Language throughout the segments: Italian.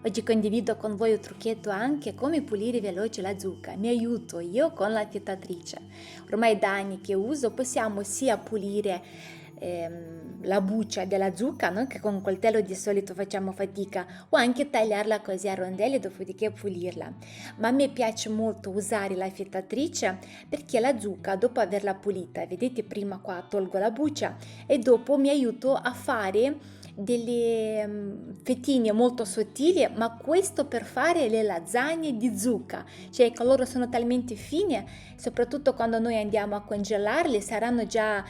Oggi condivido con voi un trucchetto anche come pulire veloce la zucca. Mi aiuto io con l'affittatrice. Ormai da anni che uso possiamo sia pulire la buccia della zucca, no? Che con un coltello di solito facciamo fatica, o anche tagliarla così a rondelle, dopodiché pulirla. Ma a me piace molto usare l'affittatrice perché la zucca, dopo averla pulita, vedete prima qua tolgo la buccia e dopo mi aiuto a fare delle fettine molto sottili, ma questo per fare le lasagne di zucca, cioè che loro sono talmente fine, soprattutto quando noi andiamo a congelarle saranno già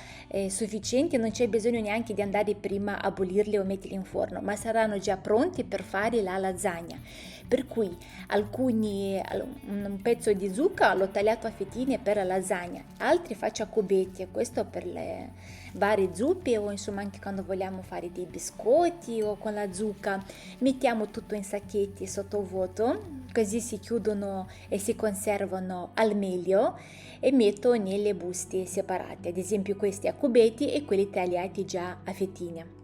sufficienti, non c'è bisogno neanche di andare prima a bollirle o metterle in forno, ma saranno già pronti per fare la lasagna. Per cui un pezzo di zucca l'ho tagliato a fettine per la lasagna, altri faccio a cubetti, questo per le varie zuppe o insomma anche quando vogliamo fare dei biscotti o con la zucca. Mettiamo tutto in sacchetti sottovuoto, così si chiudono e si conservano al meglio, e metto nelle buste separate, ad esempio questi a cubetti e quelli tagliati già a fettine.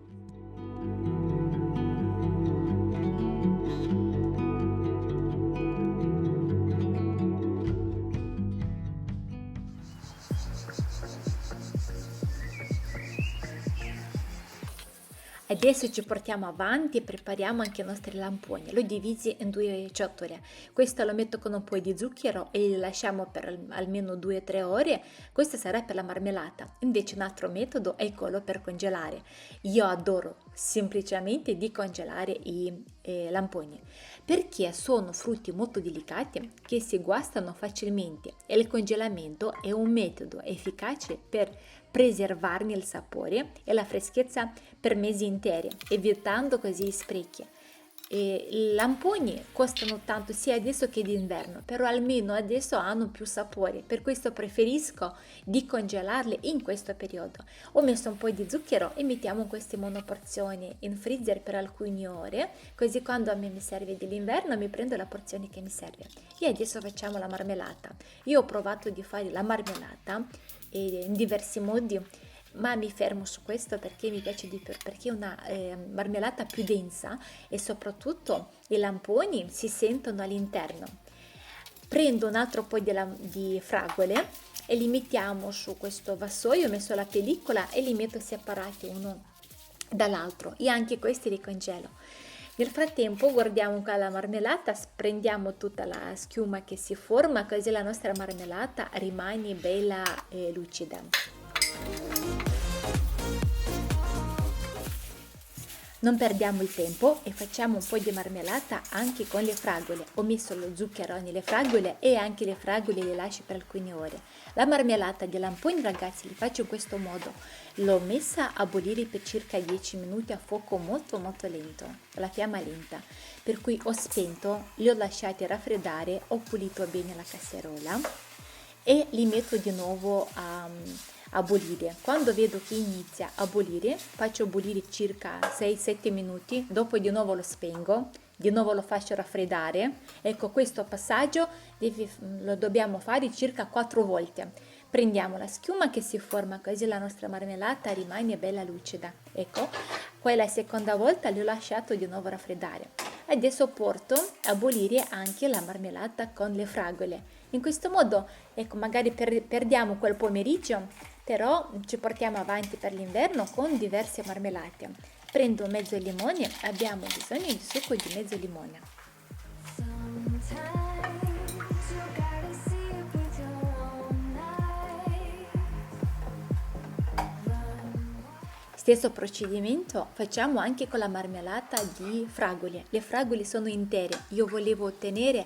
Adesso ci portiamo avanti e prepariamo anche i nostri lamponi. L'ho divisi in due ciotole. Questo lo metto con un po' di zucchero e li lasciamo per almeno 2-3 ore. Questo sarà per la marmellata. Invece un altro metodo è quello per congelare. Io adoro semplicemente di congelare i lamponi perché sono frutti molto delicati che si guastano facilmente e il congelamento è un metodo efficace per preservarne il sapore e la freschezza per mesi interi, evitando così sprechi. E i lamponi costano tanto sia adesso che d'inverno, però almeno adesso hanno più sapore, per questo preferisco di congelarli in questo periodo. Ho messo un po' di zucchero e mettiamo queste monoporzioni in freezer per alcune ore, così quando a me mi serve dell'inverno mi prendo la porzione che mi serve. E adesso facciamo la marmellata. Io ho provato di fare la marmellata in diversi modi, ma mi fermo su questo perché mi piace di più, perché è una marmellata più densa e soprattutto i lamponi si sentono all'interno. Prendo un altro po' di fragole e li mettiamo su questo vassoio, ho messo la pellicola e li metto separati uno dall'altro e anche questi li congelo. Nel frattempo guardiamo qua la marmellata, prendiamo tutta la schiuma che si forma, così la nostra marmellata rimane bella e lucida. Non perdiamo il tempo e facciamo un po' di marmellata anche con le fragole. Ho messo lo zucchero nelle fragole e anche le fragole le lascio per alcune ore. La marmellata di lamponi, ragazzi, li faccio in questo modo. L'ho messa a bollire per circa 10 minuti a fuoco molto molto lento, alla fiamma lenta. Per cui ho spento, li ho lasciati raffreddare, ho pulito bene la casseruola e li metto di nuovo a bollire. Quando vedo che inizia a bollire, faccio bollire circa 6-7 minuti, dopo di nuovo lo spengo, di nuovo lo faccio raffreddare. Ecco, questo passaggio lo dobbiamo fare circa 4 volte. Prendiamo la schiuma che si forma, così la nostra marmellata rimane bella lucida. Ecco, poi la seconda volta l'ho lasciato di nuovo raffreddare. Adesso porto a bollire anche la marmellata con le fragole. In questo modo, ecco, magari perdiamo quel pomeriggio, però ci portiamo avanti per l'inverno con diverse marmellate. Prendo mezzo limone, abbiamo bisogno di succo di mezzo limone. Stesso procedimento facciamo anche con la marmellata di fragole. Le fragole sono intere. Io volevo ottenere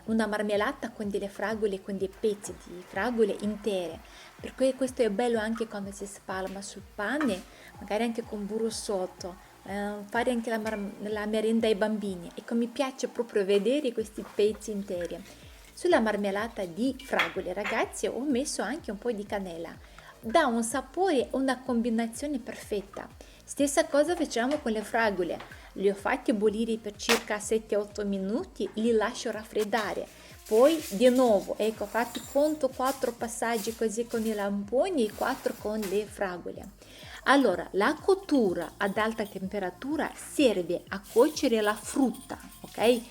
una marmellata con delle fragole, con dei pezzi di fragole intere. Per cui questo è bello anche quando si spalma sul pane, magari anche con burro sotto, fare anche la merenda ai bambini. Ecco, mi piace proprio vedere questi pezzi interi. Sulla marmellata di fragole, ragazzi, ho messo anche un po' di cannella. Dà un sapore, una combinazione perfetta. Stessa cosa facciamo con le fragole. Li ho fatti bollire per circa 7-8 minuti, li lascio raffreddare. Poi di nuovo, ecco, fatti conto 4 passaggi così con i lamponi e 4 con le fragole. Allora, la cottura ad alta temperatura serve a cuocere la frutta, ok?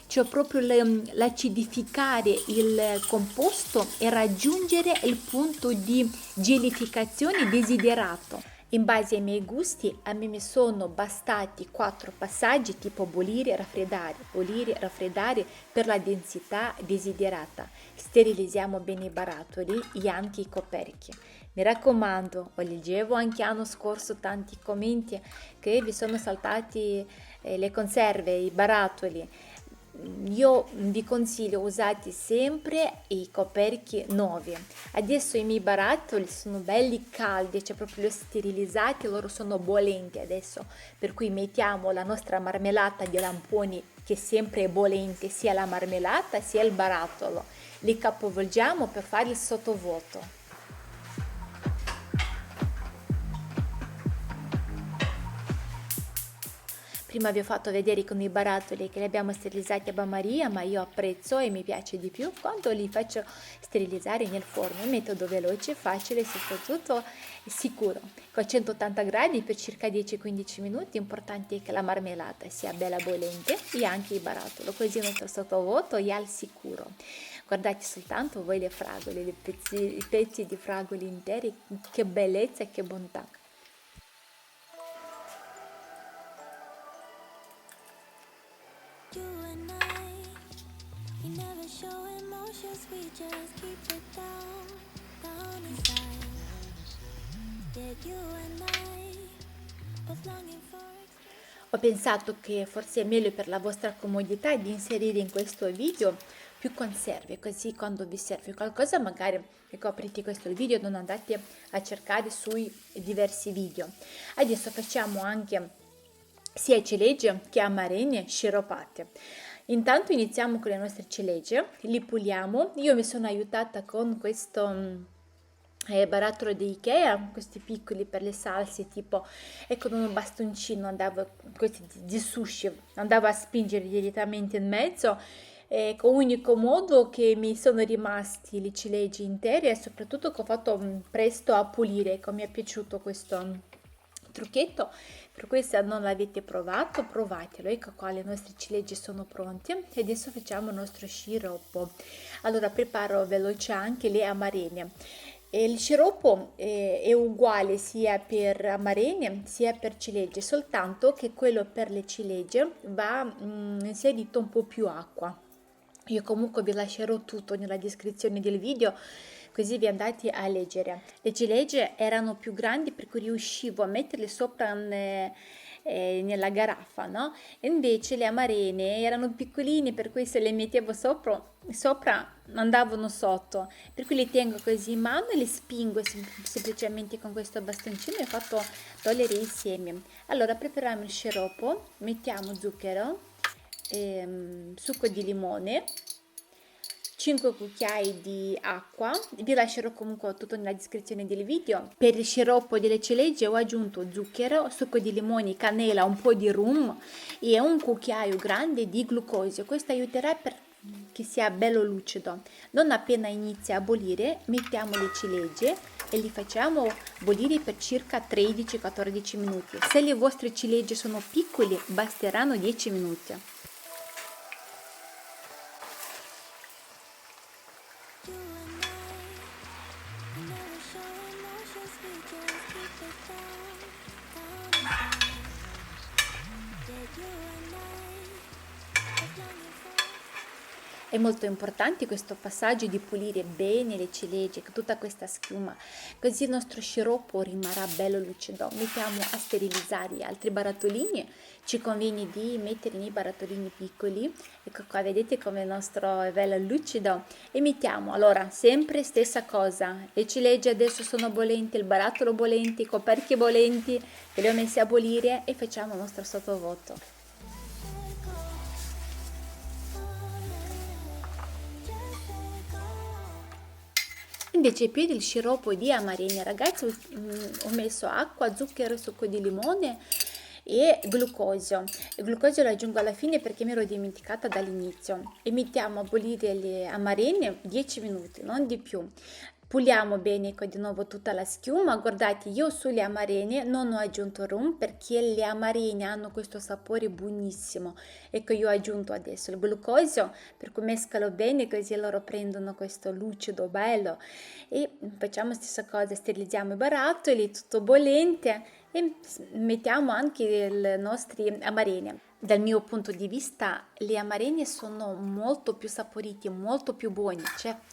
Cioè proprio l'acidificare il composto e raggiungere il punto di gelificazione desiderato. In base ai miei gusti, a me mi sono bastati 4 passaggi tipo bollire, raffreddare per la densità desiderata. Sterilizziamo bene i barattoli e anche i coperchi. Mi raccomando, ho leggevo anche l'anno scorso tanti commenti che vi sono saltati le conserve, i barattoli. Io vi consiglio usate sempre i coperchi nuovi. Adesso i miei barattoli sono belli caldi, cioè proprio li ho sterilizzati, loro sono bollenti adesso, per cui mettiamo la nostra marmellata di lamponi che sempre è bollente, sia la marmellata sia il barattolo. Li capovolgiamo per fare il sottovuoto. Prima vi ho fatto vedere con i barattoli che li abbiamo sterilizzati a bagnomaria, ma io apprezzo e mi piace di più quando li faccio sterilizzare nel forno. Un metodo veloce, facile e soprattutto sicuro. Con 180 gradi per circa 10-15 minuti, importante è che la marmellata sia bella bollente e anche il barattolo, così il nostro sottovuoto è al sicuro. Guardate soltanto voi le fragole, i pezzi di fragole interi, che bellezza e che bontà. You and I, we never show emotions, we just keep it down inside. Yeah, you and I, both longing for Ho pensato che forse è meglio per la vostra comodità di inserire in questo video più conserve, così quando vi serve qualcosa magari ecco, aprite questo video e non andate a cercare sui diversi video. Adesso facciamo anche sia ciliegie che amarene sciroppate. Intanto iniziamo con le nostre ciliegie, li puliamo. Io mi sono aiutata con questo barattolo di Ikea, questi piccoli per le salse, tipo e con un bastoncino andavo, questi di sushi, andavo a spingere direttamente in mezzo. Con unico modo che mi sono rimasti le ciliegie intere e soprattutto che ho fatto presto a pulire, ecco, mi è piaciuto questo trucchetto, per cui se non l'avete provato provatelo. Ecco qua, le nostre ciliegie sono pronte e adesso facciamo il nostro sciroppo. Allora preparo veloce anche le amarene. Il sciroppo è uguale sia per amarene sia per ciliegie, soltanto che quello per le ciliegie va inserito un po' più acqua. Io comunque vi lascerò tutto nella descrizione del video, così vi andate a leggere. Le ciliegie erano più grandi per cui riuscivo a metterle sopra nella garaffa, no? E invece le amarene erano piccoline, per cui se le mettevo sopra andavano sotto. Per cui le tengo così in mano e le spingo semplicemente con questo bastoncino e ho fatto togliere i semi. Allora prepariamo il sciroppo, mettiamo zucchero, succo di limone, 5 cucchiai di acqua, vi lascerò comunque tutto nella descrizione del video. Per il sciroppo delle ciliegie ho aggiunto zucchero, succo di limone, cannella, un po' di rum e un cucchiaio grande di glucosio. Questo aiuterà per che sia bello lucido. Non appena inizia a bollire mettiamo le ciliegie e li facciamo bollire per circa 13-14 minuti. Se le vostre ciliegie sono piccole basteranno 10 minuti. you and I, we never show emotions, we just keep it down inside. Yeah, you and I, both longing for È molto importante questo passaggio di pulire bene le ciliegie, tutta questa schiuma, così il nostro sciroppo rimarrà bello lucido. Mettiamo a sterilizzare altri barattolini, ci conviene di mettere nei barattolini piccoli, ecco qua vedete come il nostro è bello lucido, e mettiamo, allora sempre stessa cosa, le ciliegie adesso sono bollenti, il barattolo bollenti, i coperchi bollenti, li ho messi a bollire e facciamo il nostro sottovuoto. Invece per il sciroppo di amarene, ragazzi, ho messo acqua, zucchero, succo di limone e glucosio. Il glucosio lo aggiungo alla fine perché mi ero dimenticata dall'inizio. E mettiamo a bollire le amarene 10 minuti, non di più. Puliamo bene di nuovo tutta la schiuma. Guardate, io sulle amarene non ho aggiunto rum perché le amarene hanno questo sapore buonissimo. Ecco, io ho aggiunto adesso il glucosio, per cui mescolo bene così loro prendono questo lucido bello. E facciamo la stessa cosa, sterilizziamo i barattoli, tutto bollente e mettiamo anche le nostre amarene. Dal mio punto di vista, le amarene sono molto più saporiti, molto più buoni,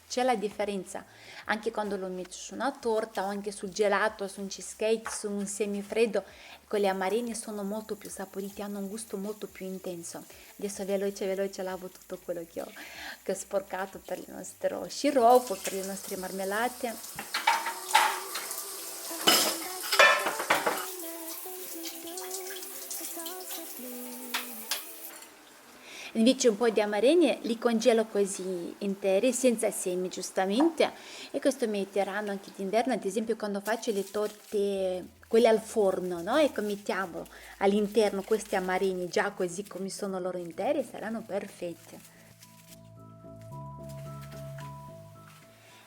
c'è la differenza. Anche quando lo metto su una torta o anche sul gelato, su un cheesecake, su un semifreddo, ecco, le amarene sono molto più saporiti, hanno un gusto molto più intenso. Adesso veloce lavo tutto quello che ho sporcato per il nostro sciroppo, per le nostre marmellate. Invece un po' di amarene li congelo così interi, senza semi giustamente, e questo mi aiuteranno anche d'inverno, ad esempio quando faccio le torte, quelle al forno, no? Ecco, mettiamo all'interno questi amarini già così come sono loro interi, saranno perfette.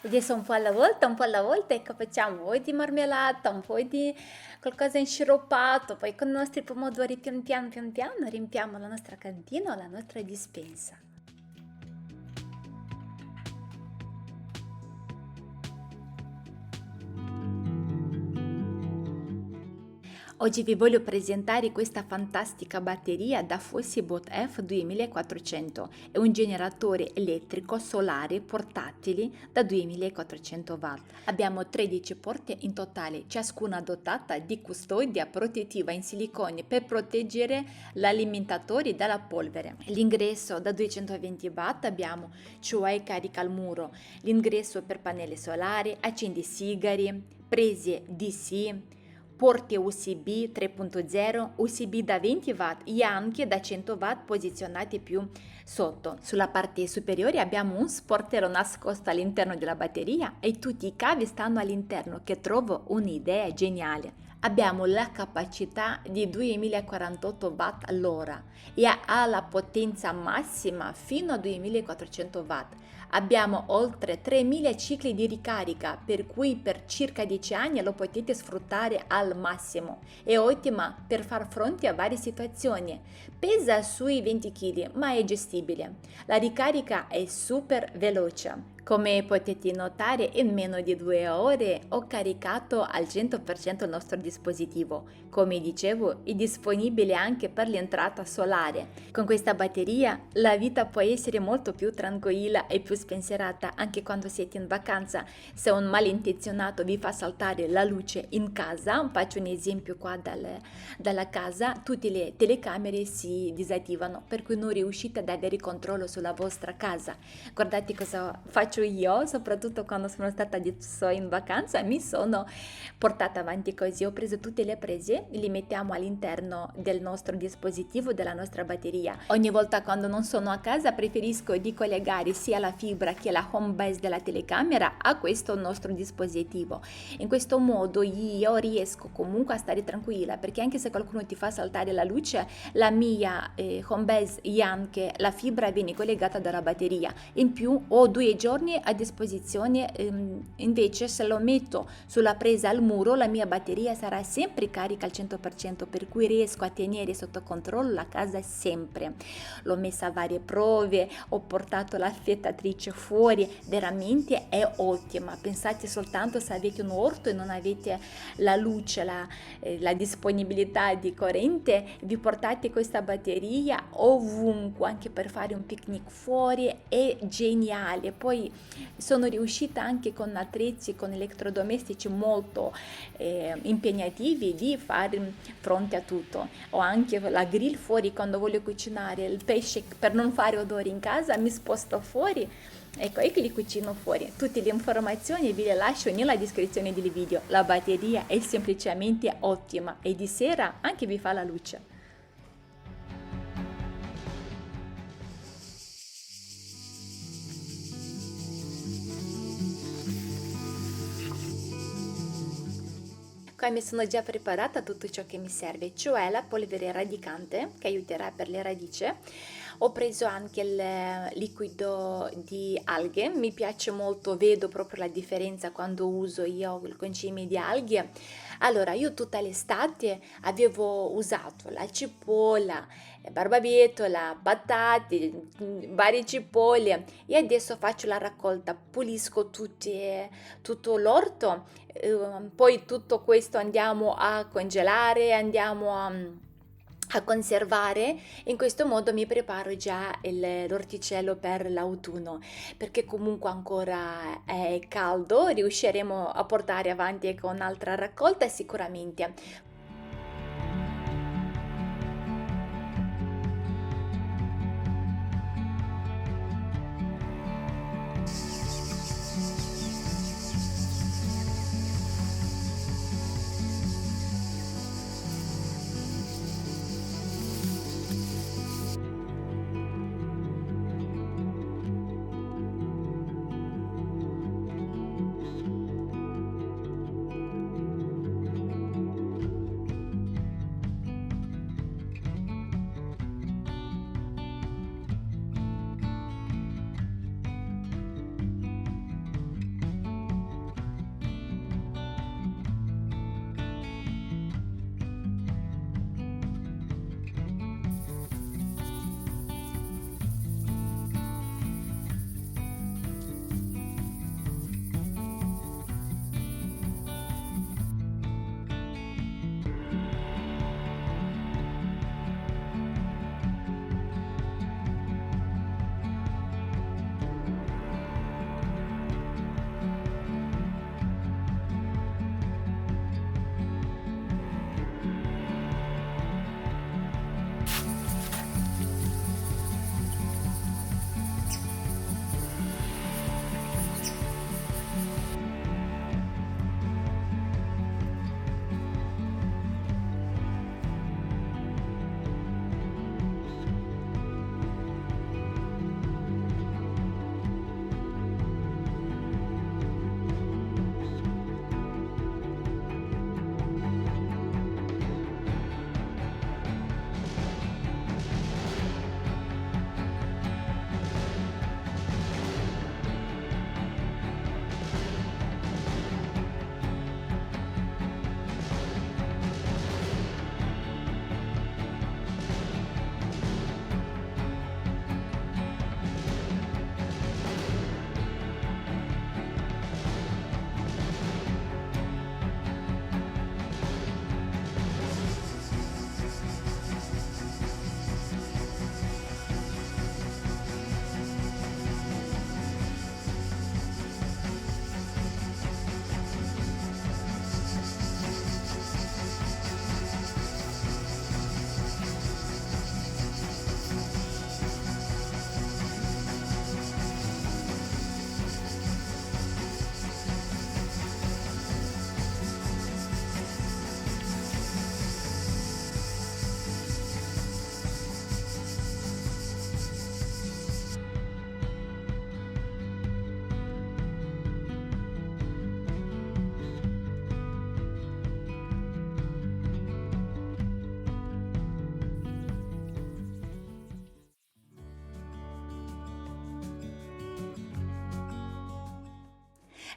Adesso un po' alla volta, ecco, facciamo un po' di marmellata, un po' di qualcosa in sciroppato, poi con i nostri pomodori pian piano riempiamo la nostra cantina o la nostra dispensa. Oggi vi voglio presentare questa fantastica batteria da Fossibot F2400. È un generatore elettrico solare portatile da 2400 watt. Abbiamo 13 porte in totale, ciascuna dotata di custodia protettiva in silicone per proteggere l'alimentatore dalla polvere. L'ingresso da 220 watt abbiamo, cioè carica al muro, l'ingresso per pannelli solari, accendi sigari, prese DC, porte USB 3.0, USB da 20 watt e anche da 100 watt posizionati più sotto. Sulla parte superiore abbiamo un sportello nascosto all'interno della batteria e tutti i cavi stanno all'interno, che trovo un'idea geniale. Abbiamo la capacità di 2048 watt all'ora e ha la potenza massima fino a 2400 watt. Abbiamo oltre 3000 cicli di ricarica, per cui per circa 10 anni lo potete sfruttare al massimo. È ottima per far fronte a varie situazioni. Pesa sui 20 kg, ma è gestibile. La ricarica è super veloce. Come potete notare, in meno di 2 ore ho caricato al 100% il nostro dispositivo. Come dicevo, è disponibile anche per l'entrata solare. Con questa batteria la vita può essere molto più tranquilla e più spensierata anche quando siete in vacanza. Se un malintenzionato vi fa saltare la luce in casa, faccio un esempio qua dalla casa, tutte le telecamere si disattivano, per cui non riuscite ad avere controllo sulla vostra casa. Guardate cosa faccio io, soprattutto quando sono stata adesso in vacanza, mi sono portata avanti così, ho preso tutte le prese, li mettiamo all'interno del nostro dispositivo, della nostra batteria. Ogni volta quando non sono a casa preferisco di collegare sia la fibra che la home base della telecamera a questo nostro dispositivo. In questo modo io riesco comunque a stare tranquilla, perché anche se qualcuno ti fa saltare la luce, la mia home base e anche la fibra viene collegata dalla batteria. In più ho 2 giorni a disposizione, invece se lo metto sulla presa al muro la mia batteria sarà sempre carica al 100%, per cui riesco a tenere sotto controllo la casa sempre. L'ho messa a varie prove, ho portato l'affettatrice fuori, veramente è ottima. Pensate soltanto se avete un orto e non avete la luce, la disponibilità di corrente, vi portate questa batteria ovunque, anche per fare un picnic fuori, è geniale. Poi sono riuscita anche con attrezzi, con elettrodomestici molto impegnativi di fare fronte a tutto. Ho anche la grill fuori quando voglio cucinare il pesce, per non fare odori in casa mi sposto fuori. Ecco, e che li cucino fuori. Tutte le informazioni vi le lascio nella descrizione del video. La batteria è semplicemente ottima e di sera anche vi fa la luce. Qua mi sono già preparata tutto ciò che mi serve, cioè la polvere radicante che aiuterà per le radici, Ho preso anche il liquido di alghe, mi piace molto, vedo proprio la differenza quando uso io il concime di alghe. Allora, io tutta l'estate avevo usato la cipolla, barbabietola, patate, varie cipolle e adesso faccio la raccolta, pulisco tutto l'orto, poi tutto questo andiamo a congelare, andiamo a conservare. In questo modo mi preparo già l'orticello per l'autunno, perché comunque ancora è caldo, riusciremo a portare avanti con un'altra raccolta sicuramente.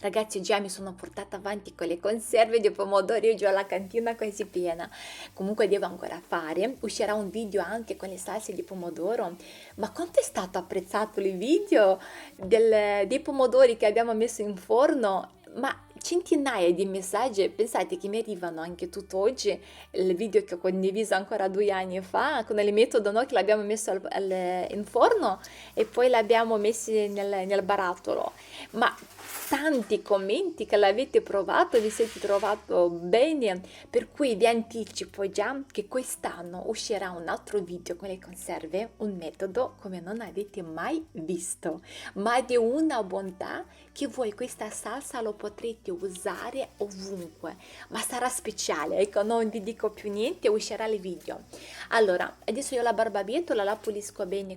Ragazzi, già mi sono portata avanti con le conserve di pomodori, giù alla cantina quasi piena. Comunque devo ancora fare. Uscirà un video anche con le salse di pomodoro. Ma quanto è stato apprezzato il video dei pomodori che abbiamo messo in forno? Ma centinaia di messaggi, pensate che mi arrivano anche tutt'oggi, il video che ho condiviso ancora 2 anni fa, con il metodo no, che l'abbiamo messo in forno e poi l'abbiamo messo nel barattolo. Ma tanti commenti che l'avete provato, vi siete trovato bene, per cui vi anticipo già che quest'anno uscirà un altro video con le conserve, un metodo come non avete mai visto, ma di una bontà che voi questa salsa lo potrete usare ovunque, ma sarà speciale, ecco, non vi dico più niente, uscirà il video. Allora, adesso io la barbabietola la pulisco bene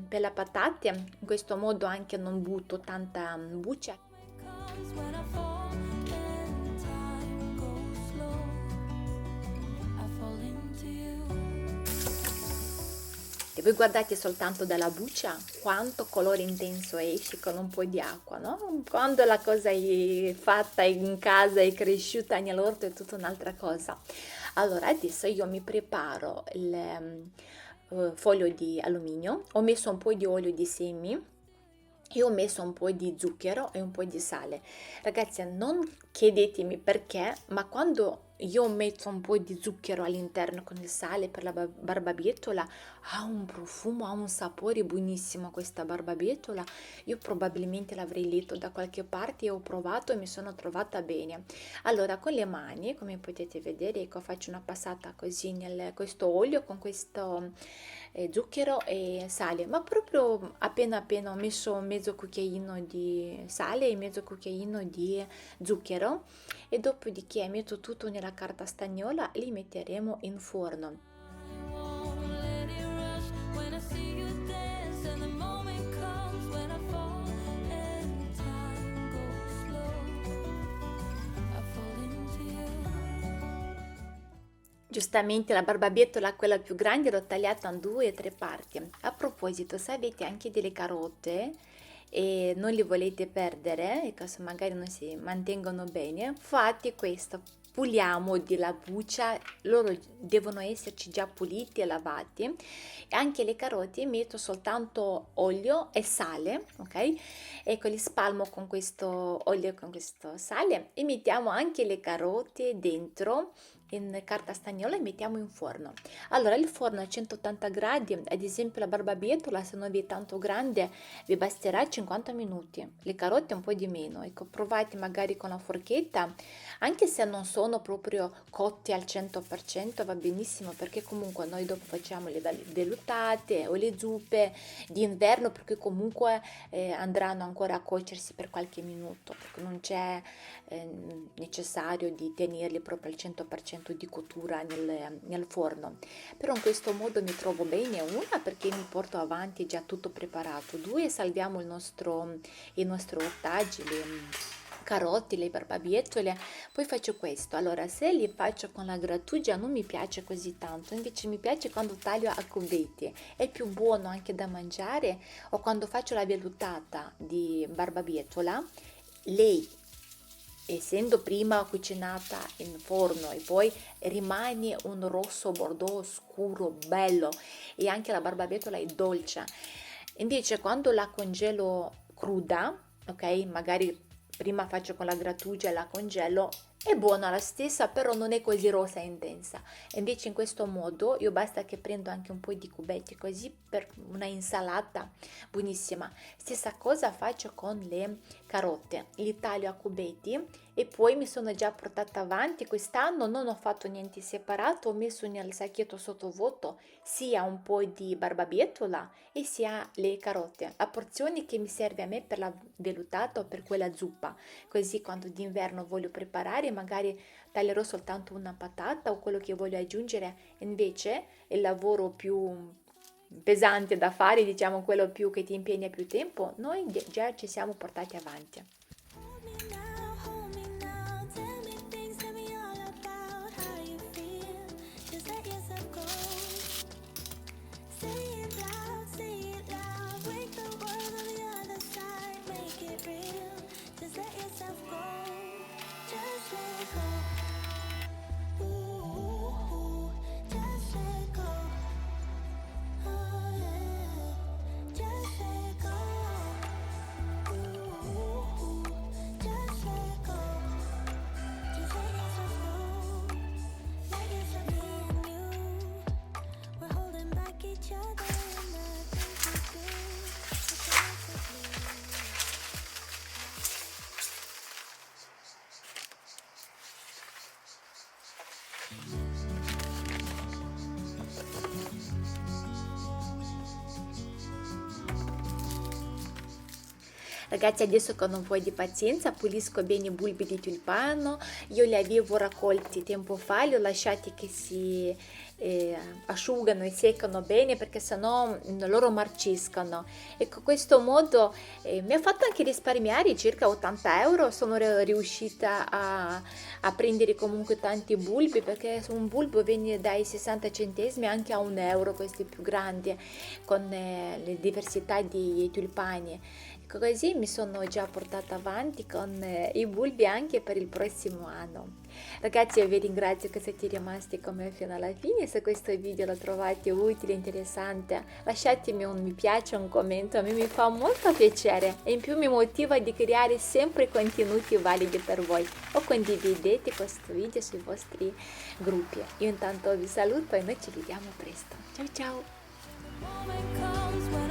per la patate, in questo modo anche non butto tanta buccia. Comes when I fall and time goes slow. I fall into you. voi guardate soltanto dalla buccia quanto colore intenso esce con un po' di acqua, no? Quando la cosa è fatta in casa, è cresciuta nell'orto è tutta un'altra cosa. Allora, adesso io mi preparo il foglio di alluminio, ho messo un po' di olio di semi e ho messo un po' di zucchero e un po' di sale. Ragazzi, non chiedetemi perché, ma quando io metto un po' di zucchero all'interno con il sale per la barbabietola, ha un profumo, ha un sapore buonissimo questa barbabietola. Io probabilmente l'avrei letto da qualche parte e ho provato e mi sono trovata bene. Allora, con le mani, come potete vedere, ecco, faccio una passata così nel questo olio con questo zucchero e sale, ma proprio appena appena ho messo mezzo cucchiaino di sale e mezzo cucchiaino di zucchero e dopodiché metto tutto nella carta stagnola e li metteremo in forno. Won't let it rush when I see you dance, and the moment comes when I fall and time goes slow. I fall into you. Giustamente la barbabietola, quella più grande, l'ho tagliata in due o tre parti. A proposito, se avete anche delle carote e non li volete perdere, ecco, se magari non si mantengono bene, fate questo. Puliamo della buccia, loro devono esserci già puliti e lavati. E anche le carote metto soltanto olio e sale, ok? Ecco, li spalmo con questo olio e con questo sale e mettiamo anche le carote dentro in carta stagnola e mettiamo in forno. Allora il forno a 180 gradi, ad esempio la barbabietola se non vi è tanto grande vi basterà 50 minuti, le carote un po' di meno, ecco provate magari con la forchetta, anche se non sono proprio cotte al 100% va benissimo perché comunque noi dopo facciamo le velluttate o le zuppe d'inverno perché comunque andranno ancora a cuocersi per qualche minuto, perché non c'è necessario di tenerli proprio al 100% di cottura nel forno. Però in questo modo mi trovo bene, una perché mi porto avanti già tutto preparato, due salviamo i nostri ortaggi, le carote, le barbabietole, poi faccio questo. Allora, se li faccio con la grattugia non mi piace così tanto, invece mi piace quando taglio a cubetti, è più buono anche da mangiare, o quando faccio la vellutata di barbabietola, lei essendo prima cucinata in forno e poi rimane un rosso bordeaux scuro bello e anche la barbabietola è dolce. Invece quando la congelo cruda, ok, magari prima faccio con la grattugia e la congelo, è buona la stessa, però non è così rosa e intensa. E invece in questo modo io basta che prendo anche un po' di cubetti così per una insalata buonissima. Stessa cosa faccio con le carote, li taglio a cubetti e poi mi sono già portata avanti. Quest'anno non ho fatto niente separato, ho messo nel sacchetto sottovuoto sia un po' di barbabietola e sia le carote, la porzione che mi serve a me per la vellutata o per quella zuppa, così quando d'inverno voglio preparare magari taglierò soltanto una patata o quello che voglio aggiungere, invece il lavoro più pesante da fare, diciamo quello più che ti impegna più tempo, noi già ci siamo portati avanti. Hold me now, tell me things, tell me all about how you feel. Just let yourself go. Say it loud, wake the world on the other side, make it real. Just let yourself go, just let go. Ooh, just let go. Oh yeah, just let go. Ooh. Ragazzi, adesso con un po' di pazienza pulisco bene i bulbi di tulipano. Io li avevo raccolti tempo fa, li ho lasciati che si asciugano e seccano bene perché sennò loro marciscono. E con questo modo mi ha fatto anche risparmiare circa 80 euro. Sono riuscita a prendere comunque tanti bulbi, perché un bulbo viene dai 60 centesimi anche a 1 euro, questi più grandi, con le diversità di tulipani. Ecco, così mi sono già portata avanti con i bulbi anche per il prossimo anno. Ragazzi, io vi ringrazio che siete rimasti con me fino alla fine. Se questo video lo trovate utile e interessante, lasciatemi un mi piace, un commento, a me mi fa molto piacere e in più mi motiva di creare sempre contenuti validi per voi. O condividete questo video sui vostri gruppi. Io intanto vi saluto e noi ci vediamo presto. Ciao ciao! moment comes when